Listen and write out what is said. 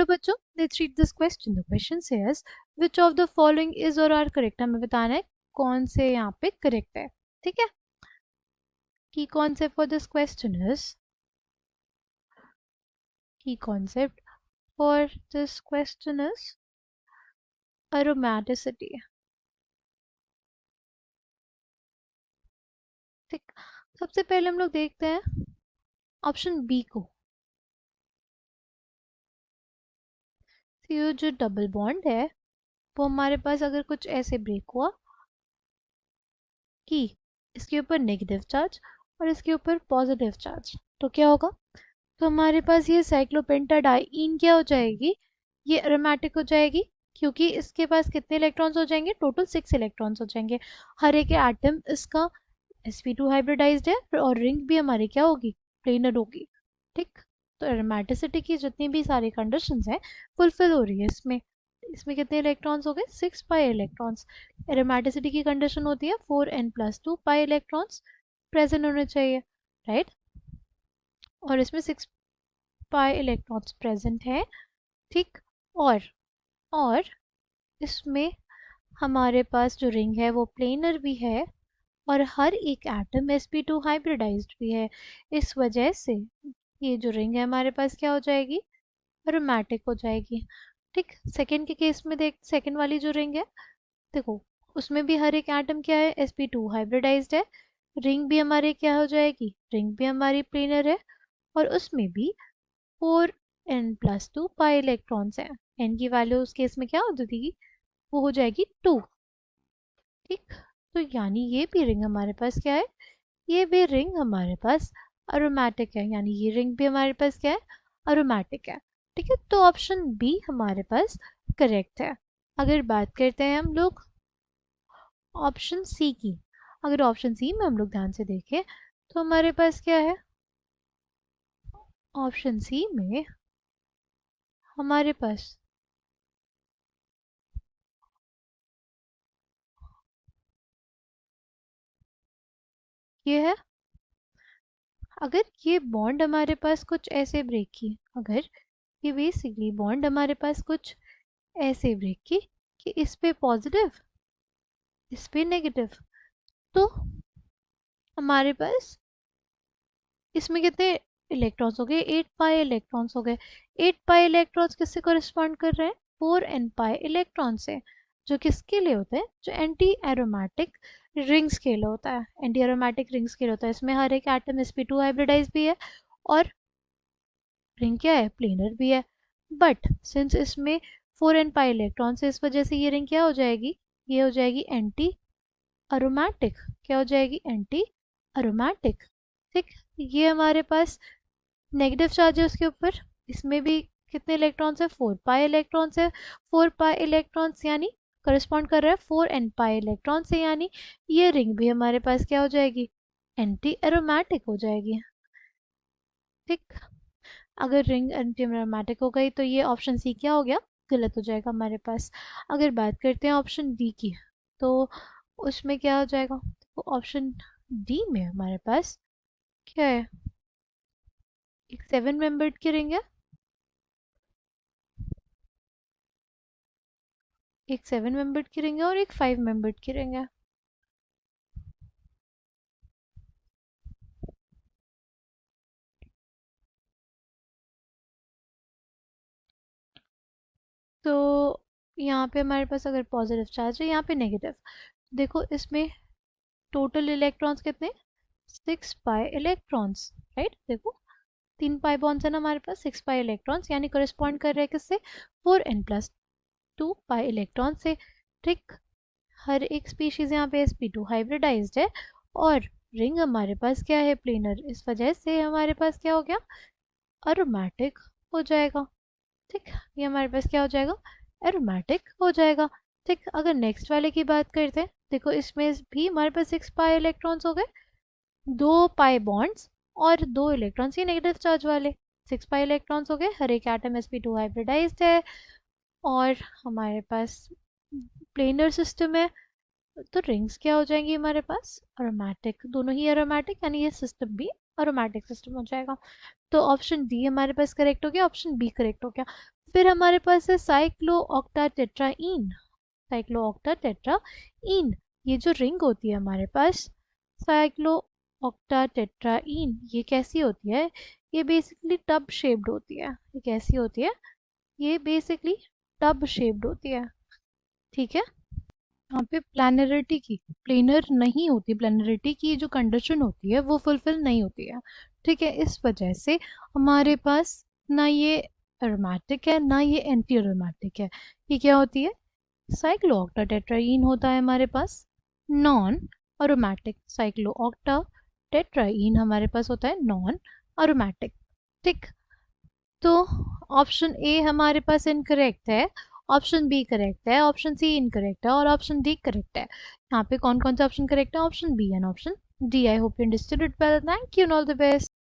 चलो बच्चों, let's read this question. The question says which of the following is और are correct. हमें बताना है कौन से यहाँ पे करेक्ट है. ठीक है. Key concept for this question is key concept for this question is aromaticity. ठीक. सबसे पहले हम लोग देखते हैं ऑप्शन बी को. ये जो डबल बॉन्ड है वो हमारे पास अगर कुछ ऐसे ब्रेक हुआ कि इसके ऊपर नेगेटिव चार्ज और इसके ऊपर पॉजिटिव चार्ज, तो क्या होगा. तो हमारे पास ये साइक्लोपेंटाडाइईन क्या हो जाएगी, ये एरोमेटिक हो जाएगी, क्योंकि इसके पास कितने इलेक्ट्रॉन्स हो जाएंगे, टोटल 6 इलेक्ट्रॉन्स हो जाएंगे. हर एक एटम इसका sp2 हाइब्रिडाइज्ड है और रिंग भी हमारी क्या होगी, प्लेनर होगी. ठीक. तो एरोमेटिसिटी की जितनी भी सारी कंडीशंस हैं फुलफिल हो रही है इसमें. इसमें कितने इलेक्ट्रॉन्स हो गए, 6 पाई इलेक्ट्रॉन्स. एरोमेटिसिटी की कंडीशन होती है 4n+2 पाई इलेक्ट्रॉन्स प्रेजेंट होने चाहिए, राइट. और इसमें 6 पाई इलेक्ट्रॉन्स प्रेजेंट है. ठीक. और इसमें हमारे पास जो रिंग है वो प्लेनर भी है और हर एक एटम sp2 हाइब्रिडाइज्ड भी है. इस वजह से ये जो रिंग है हमारे पास क्या हो जाएगी, एरोमेटिक हो जाएगी. ठीक. सेकंड के केस में देख, सेकंड वाली जो रिंग है देखो, उसमें भी हर एक एटम क्या है, sp2 हाइब्रिडाइज्ड है. रिंग भी हमारी क्या हो जाएगी, रिंग भी हमारी प्लेनर है और उसमें भी 4n+2 पाई इलेक्ट्रॉन्स हैं. n की वैल्यू उस केस में क्या हो जाएगी, वो हो जाएगी 2. ठीक. तो यानी ये भी रिंग हमारे पास क्या है, ये भी रिंग हमारे पास अरोमेटिक है. यानी ये रिंग भी हमारे पास क्या है, अरोमेटिक है. ठीक है. तो ऑप्शन बी हमारे पास करेक्ट है. अगर बात करते हैं हम लोग ऑप्शन सी की, अगर ऑप्शन सी में हम लोग ध्यान से देखें तो हमारे पास क्या है, ऑप्शन सी में हमारे पास ये है. अगर ये बॉन्ड हमारे पास कुछ ऐसे ब्रेक की, अगर ये बेसिकली बॉन्ड हमारे पास कुछ ऐसे ब्रेक की कि इस पे पॉजिटिव इस पे नेगेटिव, तो हमारे पास इसमें कितने इलेक्ट्रॉन्स हो गए, 8 पाई इलेक्ट्रॉन्स हो गए. 8 पाई इलेक्ट्रॉन्स किससे कॉरेस्पॉन्ड कर रहे हैं, 4n पाई इलेक्ट्रॉन से, जो किसके लिए होते हैं, जो एंटी एरोमेटिक रिंग्स के लिए होता है. एंटी एरोमेटिक रिंग्स के लिए होता है. इसमें हर एक एटम sp2 हाइब्रिडाइज भी है और रिंग क्या है, प्लेनर भी है. बट सिंस इसमें 4n पाई इलेक्ट्रॉन से, इस वजह से ये रिंग क्या हो जाएगी, ये हो जाएगी एंटी अरोमैटिक. क्या हो जाएगी, एंटी अरोमैटिक. ठीक. ये हमारे पास नेगेटिव चार्ज है उसके ऊपर. इसमें भी कितने इलेक्ट्रॉन्स है, 4 पाई इलेक्ट्रॉन्स है. 4 पाई इलेक्ट्रॉन्स यानी करस्पॉन्ड कर रहा है 4n पाई इलेक्ट्रॉन से, यानी ये रिंग भी हमारे पास क्या हो जाएगी, एंटी एरोमैटिक हो जाएगी. ठीक. अगर रिंग एंटी एरोमैटिक हो गई तो ये ऑप्शन सी क्या हो गया, गलत हो जाएगा हमारे पास. अगर बात करते हैं ऑप्शन डी की, तो उसमें क्या हो जाएगा, तो ऑप्शन डी में हमारे पास क्या है, एक 7 मेंबर्ड की रिंग है, एक 7 मेंबर्ड की रिंग है और एक 5 मेंबर्ड की रिंग है. तो यहाँ पे हमारे पास अगर पॉजिटिव चार्ज है, यहाँ पे नेगेटिव. देखो इसमें टोटल इलेक्ट्रॉन्स कितने, 6 पाई इलेक्ट्रॉन्स, राइट. देखो 3 पाई बॉन्ड्स है ना हमारे पास, 6 पाई इलेक्ट्रॉन्स, यानी करस्पॉन्ड कर रहे हैं किससे, 4n+2 पाई इलेक्ट्रॉन से. ठीक. हर एक स्पीशीज यहाँ पे sp2 हाइब्रिडाइज्ड है और रिंग हमारे पास क्या है, प्लेनर. इस वजह से हमारे पास क्या हो गया, अरोमैटिक हो जाएगा. ठीक. ये हमारे पास क्या हो जाएगा, एरोमेटिक हो जाएगा. ठीक. अगर नेक्स्ट वाले की बात करते हैं, देखो इसमें भी हमारे पास 6 पाई इलेक्ट्रॉन्स हो गए, 2 पाई बॉन्ड्स और 2 इलेक्ट्रॉन्स ये नेगेटिव चार्ज वाले. 6 पाई इलेक्ट्रॉन्स हो गए, हर एक एटम sp2 हाइब्रिडाइज्ड है और हमारे पास प्लेनर सिस्टम है. तो रिंग्स क्या हो जाएंगी हमारे पास, अरोमैटिक. दोनों ही अरोमैटिक, यानी ये सिस्टम भी अरोमैटिक सिस्टम हो जाएगा. तो ऑप्शन डी हमारे पास करेक्ट हो गया, ऑप्शन बी करेक्ट हो गया। फिर हमारे पास है साइक्लोऑक्टाटेट्राईन। साइक्लोऑक्टाटेट्राईन, ये जो रिंग होती है हमारे पास साइक्लोऑक्टाटेट्राईन, ये कैसी होती है? ये बेसिकली टब शेप्ड होती है। ये कैसी होती है? ये बेसिकली टब शेप्ड होती है। ठीक है, यहाँ पे प्लैनरिटी की, प्लेनर नहीं होती, प्लैनरिटी की जो कंडीशन होती है वो फुलफिल नहीं होती है। ठीक है, इस वजह से हमारे पास ना ये एरोमेटिक है ना ये एंटी एरोमेटिक है। ये क्या होती है? साइक्लोऑक्टाटेट्राईन होता है हमारे पास नॉन अरोमैटिक। साइक्लोऑक्टाटेट्राईन हमारे पास होता है नॉन अरोमैटिक। ठीक, तो ऑप्शन ए हमारे पास इनकरेक्ट है, ऑप्शन बी करेक्ट है, ऑप्शन सी इनकरेक्ट है और ऑप्शन डी करेक्ट है। यहाँ पे कौन कौन सा ऑप्शन करेक्ट है? Option B and option D. I hope you understood it well. Thank you and all the best.